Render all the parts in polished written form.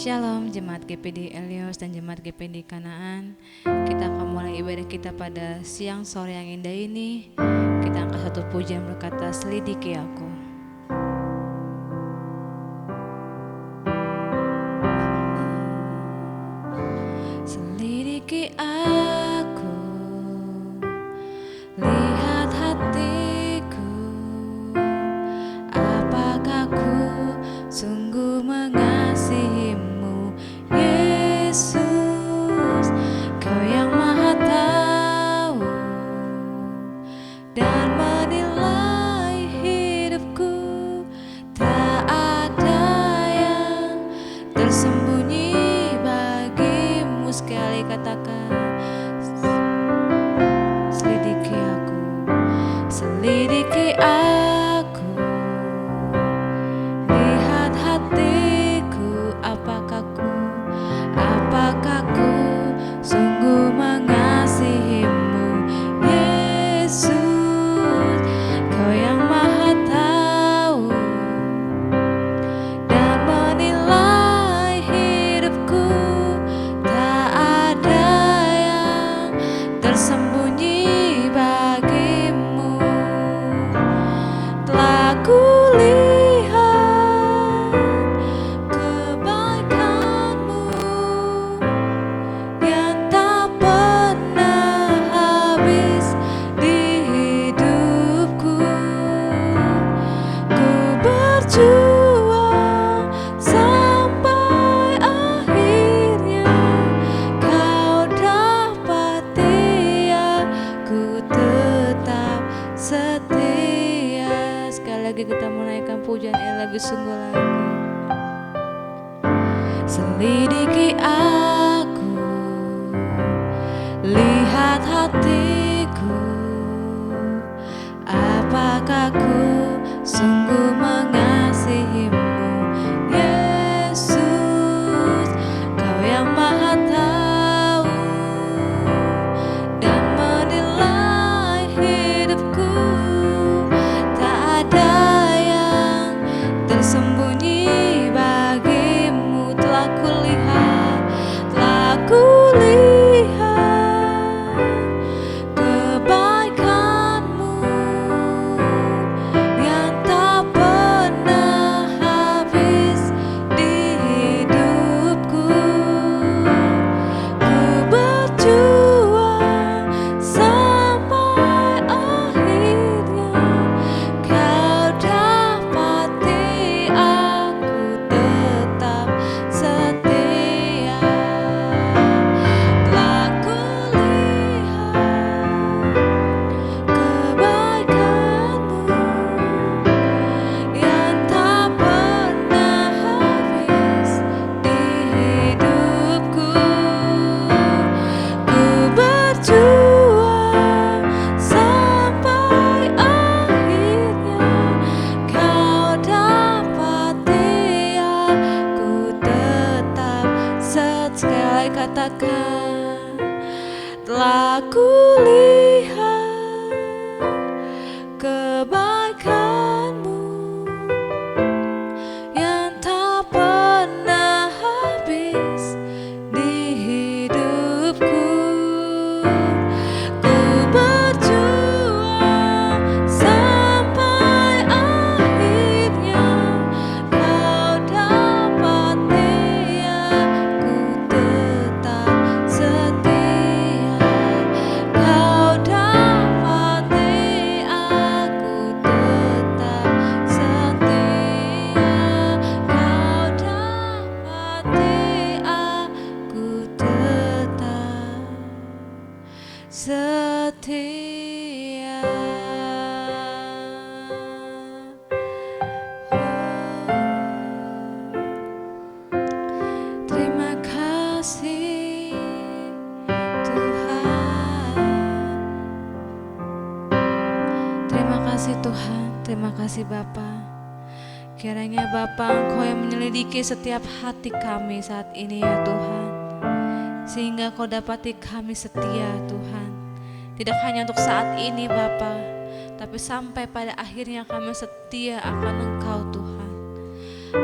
Shalom Jemaat GPD Elios dan Jemaat GPD Kanaan. Kita akan mulai ibadah kita pada siang sore yang indah ini. Kita angkat satu pujian berkata, selidiki aku. Selidiki aku, lihat hatiku, apakah ku sungguh mengasihimu, Yesus. Kau yang maha tahu dan menilai hidupku, tak ada yang tersembunyi bagimu. Sekali katakan, selidiki aku, selidiki aku, lihat hatiku, apakah ku sungguh mengasihimu, Yesus. Kau yang maha tahu dan menilai hidupku, tak ada yang tersembunyi bagimu. Telah kulihat kebaikanmu yang tak pernah habis di hidupku. Ku berjuang sampai akhirnya kau dapati aku tetap setia. Sekali lagi kita menaikkan pujian yang lebih sungguh lagi. Selidiki aku, lihat hatiku, apakah ku sungguh mengasihimu, Yesus. Kau yang maha tahu dan menilai hidupku, tak ada yang tersembunyi bagimu. Telah kulihat kebaikanmu yang tak pernah habis di hidupku. Ku berjuang sampai akhirnya kau dapati aku tetap setia. Telah kulihat kebaikanmu yang tak pernah habis di hidupku. Ku berjuang sampai akhirnya kau dapati aku tetap sekali katakan, telah kulihat kebaikanmu yang tak pernah habis di hidupku. Ku berjuang sampai akhirnya kau dapati aku tetap setia. Kau dapati aku tetap setia. Kau dapati aku tetap setia. Terima kasih Tuhan. Terima kasih Tuhan, terima kasih Bapa. Kiranya Bapa Engkau yang menyelidiki setiap hati kami saat ini ya Tuhan, sehingga Kau dapati kami setia Tuhan. Tidak hanya untuk saat ini Bapa, tapi sampai pada akhirnya kami setia akan Engkau Tuhan.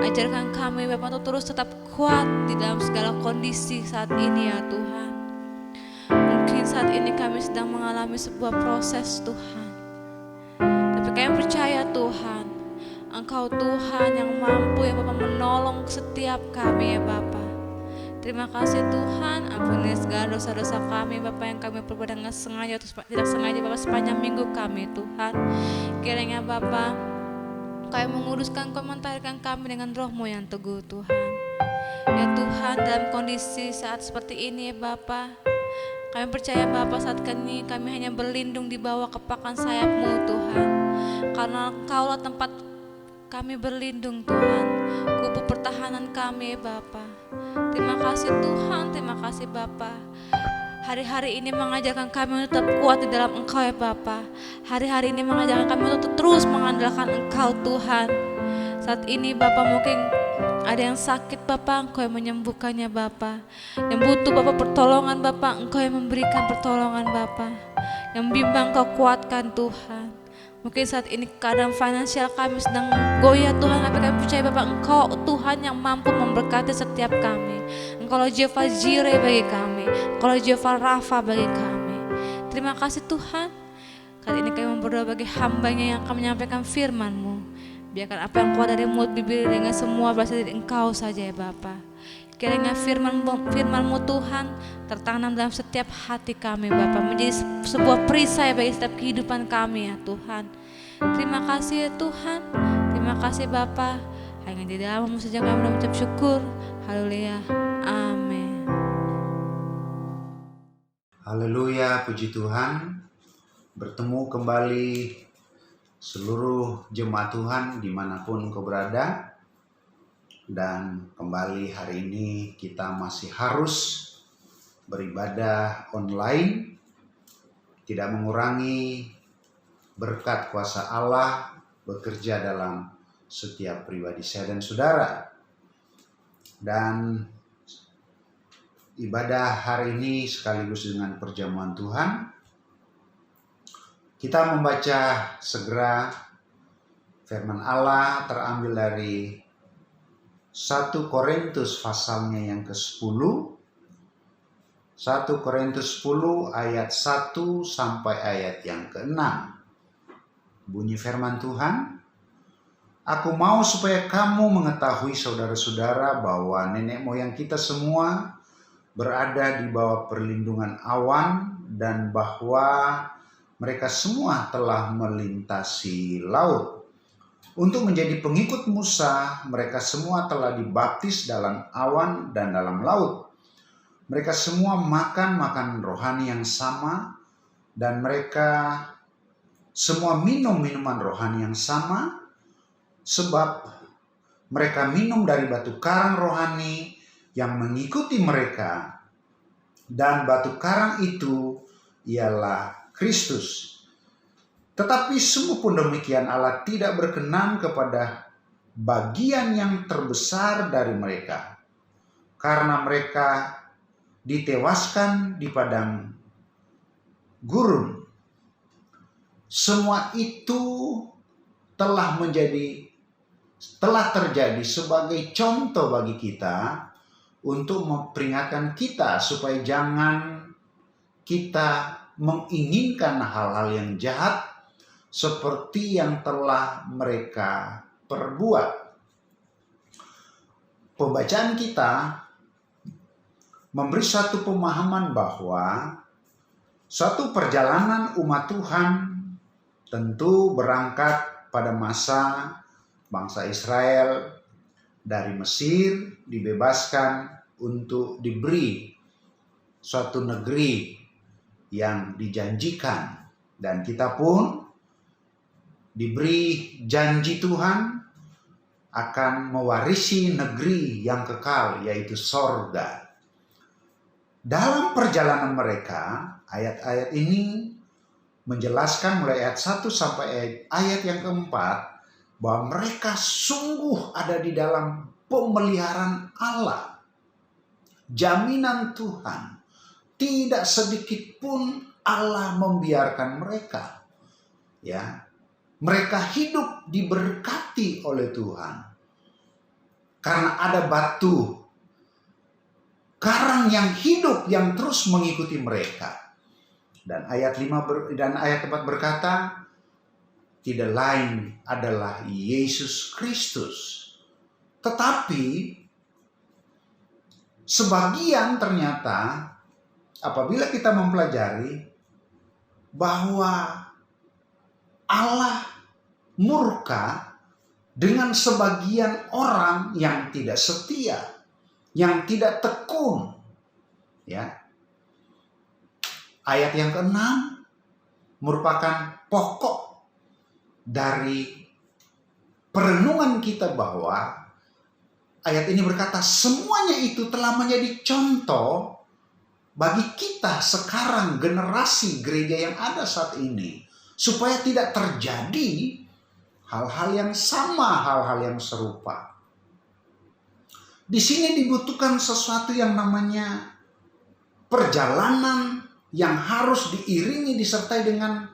Ajarkan kami Bapa untuk terus tetap kuat di dalam segala kondisi saat ini ya Tuhan. Mungkin saat ini kami sedang mengalami sebuah proses Tuhan, tapi kami percaya Tuhan, Engkau Tuhan yang mampu ya Bapa menolong setiap kami ya Bapa. Terima kasih Tuhan, ampuni segala dosa-dosa kami Bapa yang kami perbuat dengan sengaja atau tidak sengaja Bapa sepanjang minggu kami Tuhan. Kiranya Bapa Kau menguruskan, Kau mentarikan kami dengan Roh-Mu yang teguh Tuhan. Ya Tuhan, dalam kondisi saat seperti ini ya Bapa, kami percaya Bapa saat ini kami hanya berlindung di bawah kepakan sayap-Mu Tuhan. Karena Engkaulah tempat kami berlindung Tuhan, kubu pertahanan kami ya Bapa. Terima kasih Tuhan, terima kasih Bapa. Hari-hari ini mengajarkan kami untuk tetap kuat di dalam Engkau ya Bapa. Hari-hari ini mengajarkan kami untuk terus mengandalkan Engkau Tuhan. Saat ini Bapa mungkin ada yang sakit Bapa, Engkau yang menyembuhkannya Bapa. Yang butuh Bapa pertolongan Bapa, Engkau yang memberikan pertolongan Bapa. Yang bimbang Kau kuatkan Tuhan. Mungkin saat ini keadaan finansial kami sedang goyah Tuhan, tapi kami percaya Bapak Engkau Tuhan yang mampu memberkati setiap kami. Engkau Jehovah Jireh bagi kami, Engkau Jehovah Rafa bagi kami. Terima kasih Tuhan. Kali ini kami berdoa bagi hambanya yang akan menyampaikan firman-Mu. Biarkan apa yang keluar dari mulut bibir dengan semua berasal dari Engkau saja ya Bapak. Kiranya firman-Mu Tuhan tertanam dalam setiap hati kami Bapa, menjadi sebuah perisai bagi setiap kehidupan kami ya Tuhan. Terima kasih ya Tuhan, terima kasih Bapa. Hanya di dalam-Mu saja kami mengucap syukur. Haleluya, amin. Haleluya, puji Tuhan. Bertemu kembali seluruh jemaat Tuhan dimanapun kau berada. Dan kembali hari ini kita masih harus beribadah online, tidak mengurangi berkat kuasa Allah bekerja dalam setiap pribadi saya dan saudara. Dan ibadah hari ini sekaligus dengan perjamuan Tuhan, kita membaca segera firman Allah terambil dari 1 Korintus pasalnya yang ke-10. 1 Korintus 10 ayat 1 sampai ayat yang ke-6. Bunyi firman Tuhan, "Aku mau supaya kamu mengetahui saudara-saudara bahwa nenek moyang kita semua berada di bawah perlindungan awan dan bahwa mereka semua telah melintasi laut. Untuk menjadi pengikut Musa, mereka semua telah dibaptis dalam awan dan dalam laut. Mereka semua makan rohani yang sama, dan mereka semua minum minuman rohani yang sama, sebab mereka minum dari batu karang rohani yang mengikuti mereka, dan batu karang itu ialah Kristus. Tetapi sungguh pun demikian Allah tidak berkenan kepada bagian yang terbesar dari mereka, karena mereka ditewaskan di padang gurun. Semua itu telah terjadi sebagai contoh bagi kita untuk memperingatkan kita supaya jangan kita menginginkan hal-hal yang jahat seperti yang telah mereka perbuat." Pembacaan kita memberi satu pemahaman bahwa suatu perjalanan umat Tuhan tentu berangkat pada masa bangsa Israel dari Mesir dibebaskan untuk diberi suatu negeri yang dijanjikan, dan kita pun diberi janji Tuhan akan mewarisi negeri yang kekal, yaitu sorga. Dalam perjalanan mereka, ayat-ayat ini menjelaskan mulai ayat 1 sampai ayat yang keempat bahwa mereka sungguh ada di dalam pemeliharaan Allah, jaminan Tuhan. Tidak sedikit pun Allah membiarkan mereka, ya. Mereka hidup diberkati oleh Tuhan. karena ada batu karang yang hidup yang terus mengikuti mereka. Dan ayat 4 berkata, tidak lain adalah Yesus Kristus. Tetapi sebagian ternyata apabila kita mempelajari bahwa Allah murka dengan sebagian orang yang tidak setia, yang tidak tekun. Ya. Ayat yang ke-6 merupakan pokok dari perenungan kita bahwa ayat ini berkata semuanya itu telah menjadi contoh bagi kita sekarang, generasi gereja yang ada saat ini, supaya tidak terjadi hal-hal yang sama, hal-hal yang serupa. Di sini dibutuhkan sesuatu yang namanya perjalanan yang harus diiringi disertai dengan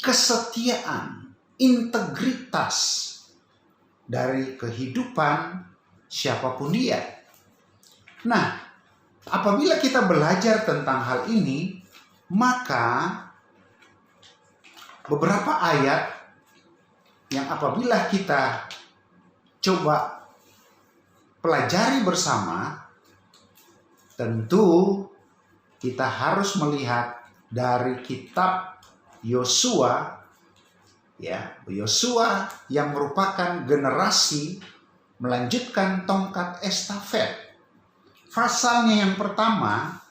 kesetiaan, integritas dari kehidupan siapapun dia. Nah, apabila kita belajar tentang hal ini, maka beberapa ayat yang apabila kita coba pelajari bersama, tentu kita harus melihat dari kitab Yosua, ya, Yosua yang merupakan generasi melanjutkan tongkat estafet. Pasalnya yang pertama,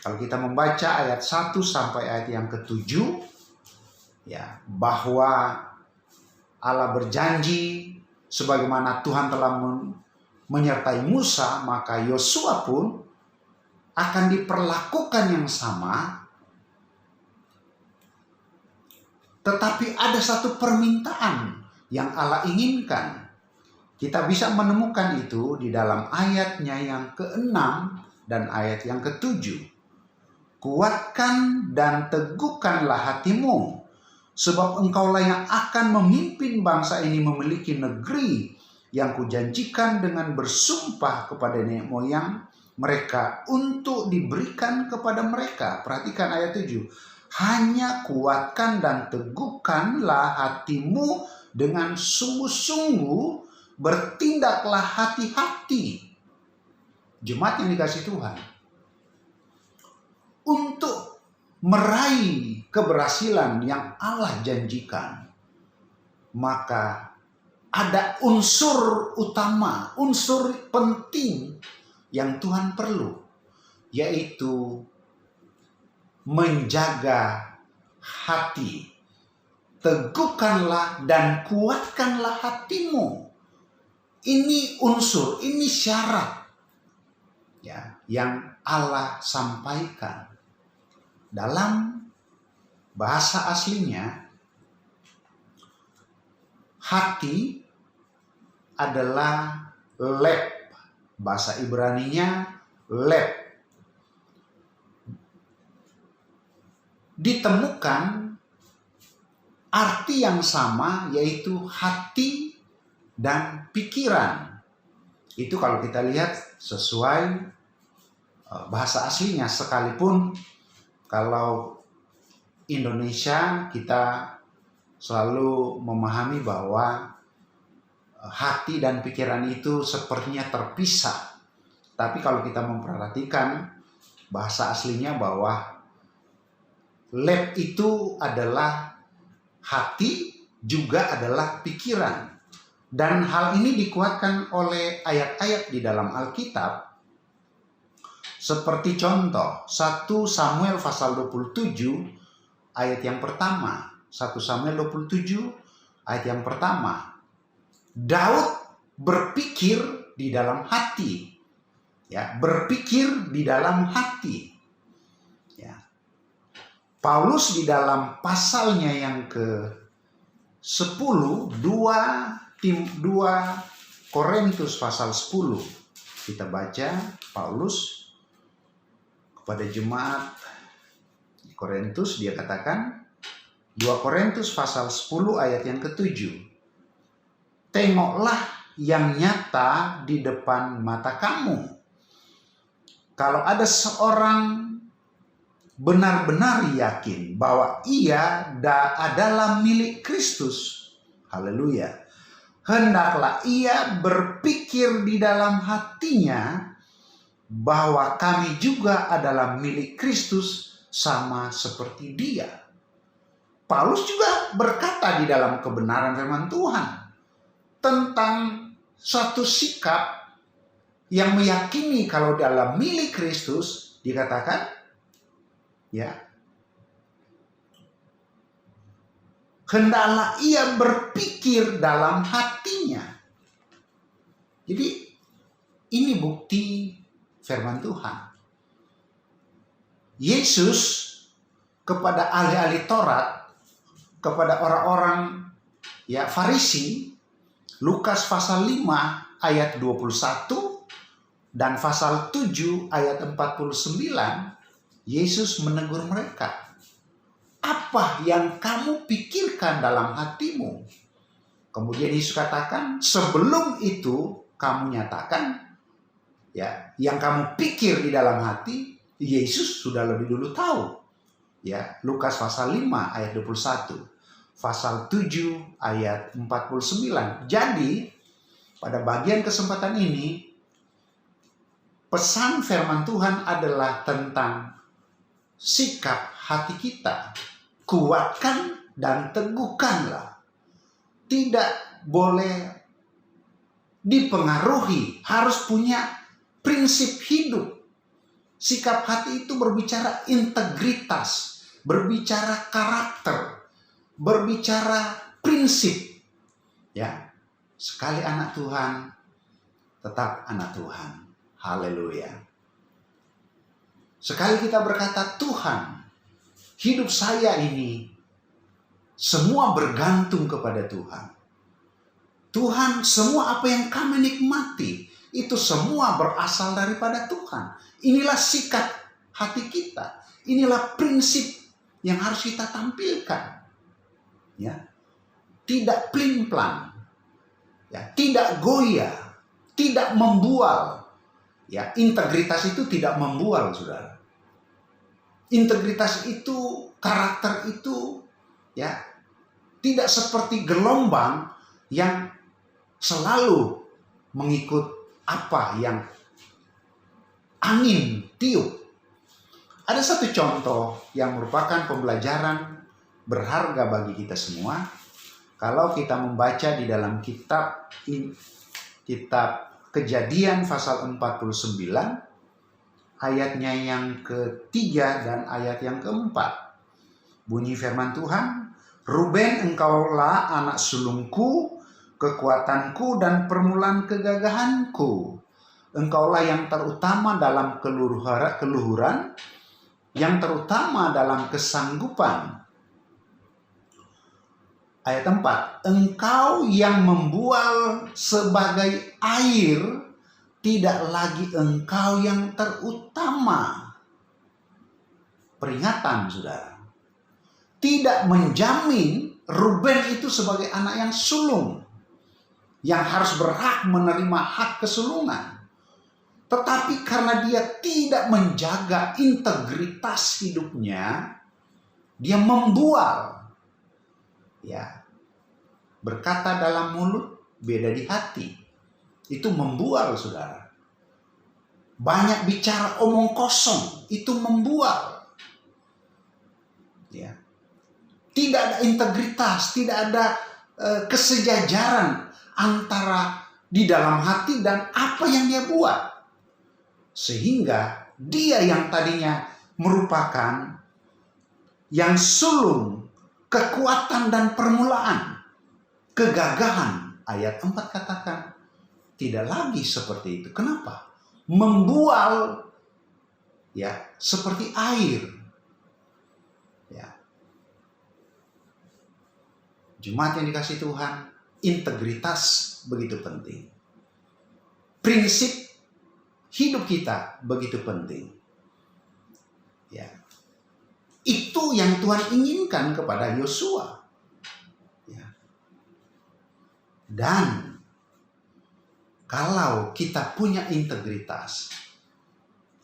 kalau kita membaca ayat 1 sampai ayat yang ke-7, ya, bahwa Allah berjanji sebagaimana Tuhan telah menyertai Musa, maka Yosua pun akan diperlakukan yang sama. Tetapi ada satu permintaan yang Allah inginkan. Kita bisa menemukan itu di dalam ayatnya yang ke-6 dan ayat yang ke-7. Kuatkan dan teguhkanlah hatimu, sebab engkaulah yang akan memimpin bangsa ini memiliki negeri yang kujanjikan dengan bersumpah kepada nenek moyang mereka untuk diberikan kepada mereka. Perhatikan ayat 7. Hanya kuatkan dan teguhkanlah hatimu dengan sungguh-sungguh, bertindaklah hati-hati. Jemaat yang dikasihi Tuhan, untuk meraih keberhasilan yang Allah janjikan, maka ada unsur utama, unsur penting yang Tuhan perlu, yaitu menjaga hati. Teguhkanlah dan kuatkanlah hatimu. Ini unsur, ini syarat, ya, yang Allah sampaikan. Dalam bahasa aslinya, hati adalah leb. Bahasa Ibraninya leb. Ditemukan arti yang sama, yaitu hati dan pikiran. Itu kalau kita lihat sesuai bahasa aslinya, sekalipun kalau Indonesia kita selalu memahami bahwa hati dan pikiran itu sepertinya terpisah. Tapi kalau kita memperhatikan bahasa aslinya bahwa leb itu adalah hati, juga adalah pikiran. Dan hal ini dikuatkan oleh ayat-ayat di dalam Alkitab. Seperti contoh 1 Samuel pasal 27 ayat yang pertama. 1 Samuel 27 ayat yang pertama. Daud berpikir di dalam hati. Ya, berpikir di dalam hati. Ya. Paulus di dalam pasalnya yang ke-10, 2 Korintus pasal 10. Kita baca Paulus kepada jemaat di Korintus, dia katakan 2 Korintus pasal 10 ayat yang ke-7. Tengoklah yang nyata di depan mata kamu. Kalau ada seorang benar-benar yakin bahwa ia adalah milik Kristus, haleluya, hendaklah ia berpikir di dalam hatinya bahwa kami juga adalah milik Kristus sama seperti dia. Paulus juga berkata di dalam kebenaran firman Tuhan tentang suatu sikap yang meyakini kalau dalam milik Kristus, dikatakan ya, hendaklah ia berpikir dalam hatinya. Jadi ini bukti firman Tuhan. Yesus kepada ahli-ahli Taurat, kepada orang-orang ya Farisi, Lukas pasal 5 ayat 21 dan pasal 7 ayat 49, Yesus menegur mereka. Apa yang kamu pikirkan dalam hatimu? Kemudian Yesus katakan, sebelum itu kamu nyatakan, ya, yang kamu pikir di dalam hati, Yesus sudah lebih dulu tahu. Ya, Lukas pasal 5 ayat 21, pasal 7 ayat 49. Jadi, pada bagian kesempatan ini, pesan firman Tuhan adalah tentang sikap hati kita. Kuatkan dan teguhkanlah. Tidak boleh dipengaruhi, harus punya prinsip hidup. Sikap hati itu berbicara integritas, berbicara karakter, berbicara prinsip. Ya, sekali anak Tuhan, tetap anak Tuhan. Haleluya. Sekali kita berkata, Tuhan, hidup saya ini semua bergantung kepada Tuhan. Tuhan, semua apa yang kami nikmati, itu semua berasal daripada Tuhan. Inilah sikap hati kita. Inilah prinsip yang harus kita tampilkan. Ya. Tidak plin-plan. Ya, tidak goyah, tidak membual. Ya, integritas itu tidak membual, saudara. Integritas itu, karakter itu, ya, tidak seperti gelombang yang selalu mengikut apa yang angin tiup. Ada satu contoh yang merupakan pembelajaran berharga bagi kita semua. Kalau kita membaca di dalam kitab Kejadian pasal 49, ayatnya yang ketiga dan ayat yang keempat. Bunyi firman Tuhan, Ruben, engkaulah anak sulungku, kekuatanku dan permulaan kegagahanku. Engkaulah yang terutama dalam keluhuran, yang terutama dalam kesanggupan. Ayat 4, engkau yang membual sebagai air, tidak lagi engkau yang terutama. Peringatan, saudara. Tidak menjamin Ruben itu sebagai anak yang sulung, yang harus berhak menerima hak kesulungan. Tetapi karena dia tidak menjaga integritas hidupnya, dia membual. Ya, berkata dalam mulut, beda di hati. Itu membual, saudara. Banyak bicara omong kosong, itu membual. Ya. Tidak ada integritas, tidak ada kesejajaran antara di dalam hati dan apa yang dia buat. Sehingga dia yang tadinya merupakan yang sulung, kekuatan dan permulaan, kegagahan, ayat 4 katakan, tidak lagi seperti itu. Kenapa? Membual, ya, seperti air. Ya. Jemaat yang dikasihi Tuhan, integritas begitu penting. Prinsip hidup kita begitu penting. Ya. Itu yang Tuhan inginkan kepada Yosua. Ya. Dan Kalau kita punya integritas,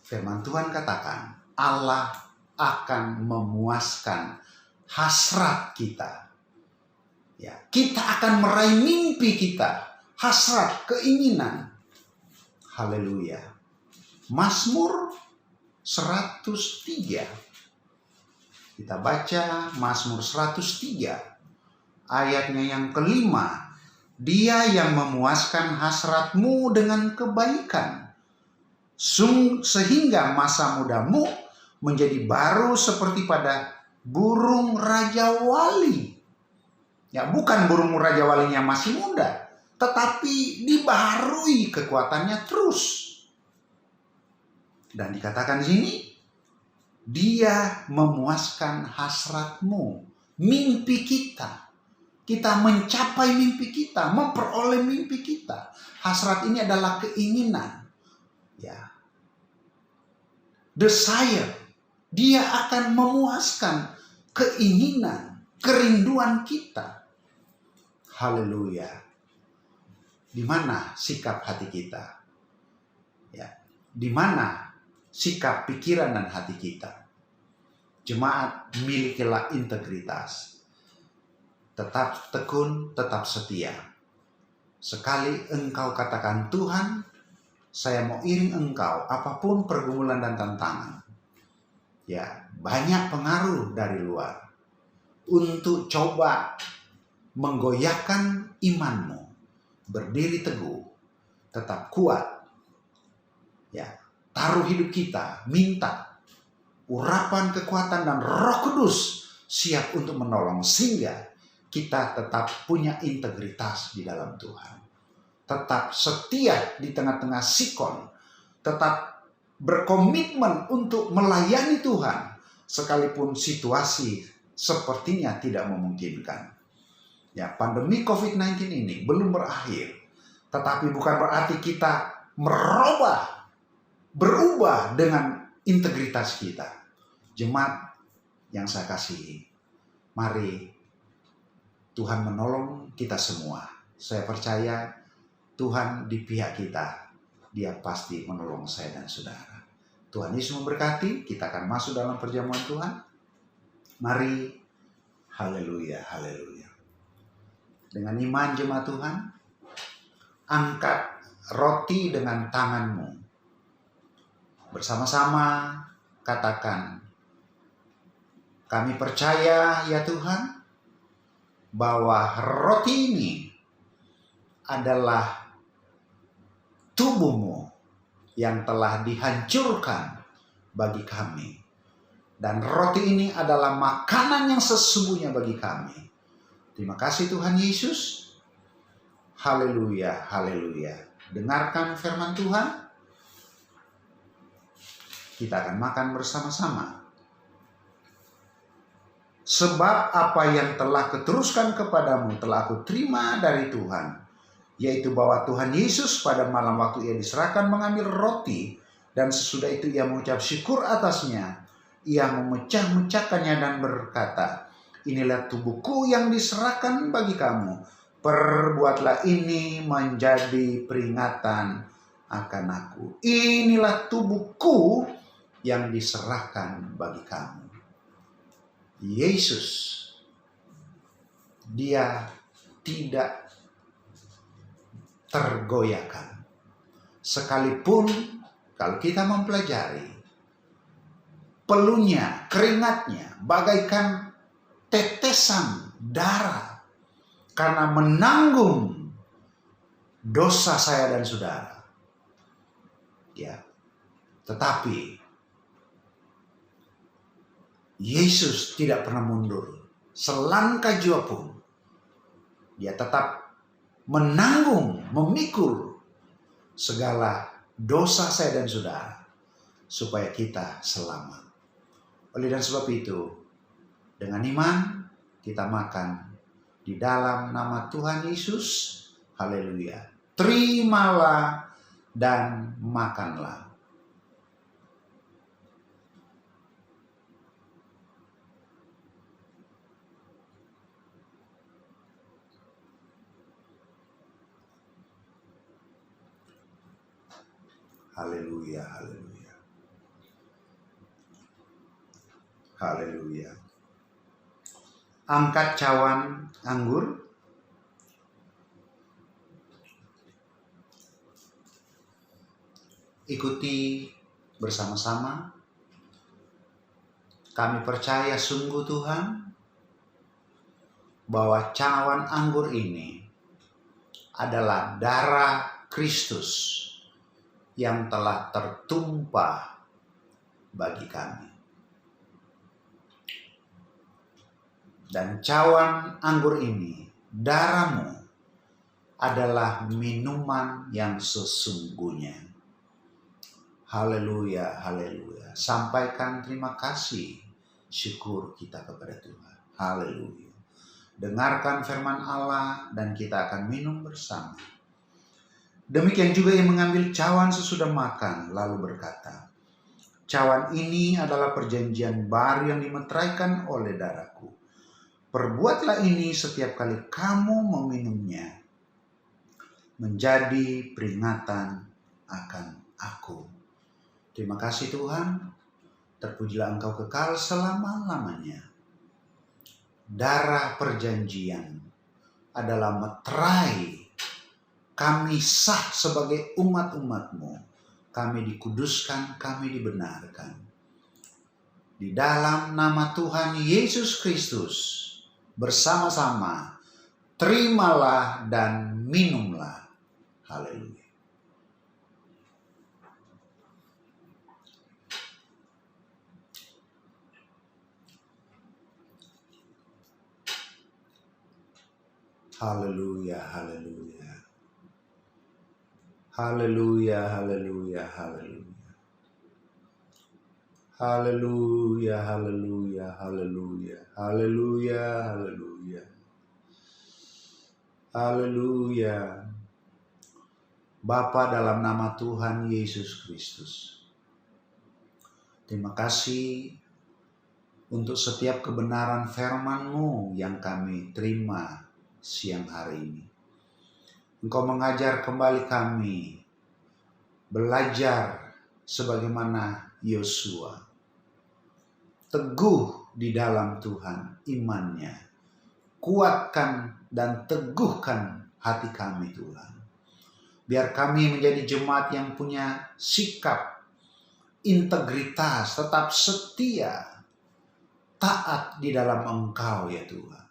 firman Tuhan katakan, Allah akan memuaskan hasrat kita. Ya, kita akan meraih mimpi kita, hasrat, keinginan. Haleluya. Mazmur 103. Kita baca Mazmur 103, ayatnya yang kelima. Dia yang memuaskan hasratmu dengan kebaikan, sehingga masa mudamu menjadi baru seperti pada burung raja wali. Ya, bukan burung raja walinya masih muda, tetapi dibaharui kekuatannya terus. Dan dikatakan di sini, dia memuaskan hasratmu, mimpi kita. Kita mencapai mimpi kita, memperoleh mimpi kita. Hasrat ini adalah keinginan. Ya. Desire. Dia akan memuaskan keinginan, kerinduan kita. Haleluya. Di mana sikap hati kita? Ya. Di mana sikap pikiran dan hati kita? Jemaat, milikilah integritas. Tetap tekun, tetap setia. Sekali engkau katakan, Tuhan, saya mau iring engkau, apapun pergumulan dan tantangan. Ya, banyak pengaruh dari luar untuk coba menggoyahkan imanmu. Berdiri teguh, tetap kuat. Ya, taruh hidup kita, minta urapan kekuatan dan Roh Kudus siap untuk menolong, sehingga kita tetap punya integritas di dalam Tuhan. Tetap setia di tengah-tengah sikon. Tetap berkomitmen untuk melayani Tuhan, sekalipun situasi sepertinya tidak memungkinkan. Ya, pandemi COVID-19 ini belum berakhir. Tetapi bukan berarti kita berubah dengan integritas kita. Jemaat yang saya kasihi, mari Tuhan menolong kita semua. Saya percaya Tuhan di pihak kita. Dia pasti menolong saya dan saudara. Tuhan Yesus memberkati. Kita akan masuk dalam perjamuan Tuhan. Mari. Haleluya, haleluya. Dengan iman jemaat Tuhan, angkat roti dengan tanganmu. Bersama-sama katakan, kami percaya ya Tuhan, bahwa roti ini adalah tubuhmu yang telah dihancurkan bagi kami. Dan roti ini adalah makanan yang sesungguhnya bagi kami. Terima kasih Tuhan Yesus. Haleluya, haleluya. Dengarkan firman Tuhan. Kita akan makan bersama-sama. Sebab apa yang telah kuteruskan kepadamu telah aku terima dari Tuhan, yaitu bahwa Tuhan Yesus pada malam waktu ia diserahkan mengambil roti, dan sesudah itu ia mengucap syukur atasnya. Ia memecah-mecahkannya dan berkata, inilah tubuhku yang diserahkan bagi kamu. Perbuatlah ini menjadi peringatan akan aku. Inilah tubuhku yang diserahkan bagi kamu. Yesus, dia tidak tergoyahkan. Sekalipun kalau kita mempelajari, peluhnya, keringatnya bagaikan tetesan darah karena menanggung dosa saya dan saudara. Ya. Tetapi Yesus tidak pernah mundur. Selangkah jua pun dia tetap menanggung, memikul segala dosa saya dan saudara, supaya kita selamat. Oleh dan sebab itu, dengan iman kita makan di dalam nama Tuhan Yesus. Haleluya. Terimalah dan makanlah. Haleluya, haleluya. Haleluya. Angkat cawan anggur. Ikuti bersama-sama. Kami percaya sungguh Tuhan bahwa cawan anggur ini adalah darah Kristus yang telah tertumpah bagi kami. Dan cawan anggur ini, darah-Mu, adalah minuman yang sesungguhnya. Haleluya, haleluya. Sampaikan terima kasih, syukur kita kepada Tuhan. Haleluya. Dengarkan firman Allah dan kita akan minum bersama. Demikian juga yang mengambil cawan sesudah makan lalu berkata, cawan ini adalah perjanjian baru yang dimeteraikan oleh darahku. Perbuatlah ini setiap kali kamu meminumnya, menjadi peringatan akan aku. Terima kasih Tuhan, terpujilah Engkau kekal selama-lamanya. Darah perjanjian adalah meterai kami sah sebagai umat-umat-Mu. Kami dikuduskan, kami dibenarkan. Di dalam nama Tuhan Yesus Kristus, bersama-sama, terimalah dan minumlah. Haleluya. Haleluya, haleluya. Haleluya, haleluya, haleluya. Haleluya, haleluya, haleluya. Haleluya, haleluya. Haleluya. Bapa, dalam nama Tuhan Yesus Kristus, terima kasih untuk setiap kebenaran firman-Mu yang kami terima siang hari ini. Engkau mengajar kembali kami belajar sebagaimana Yosua, teguh di dalam Tuhan imannya, kuatkan dan teguhkan hati kami Tuhan. Biar kami menjadi jemaat yang punya sikap, integritas, tetap setia, taat di dalam Engkau ya Tuhan.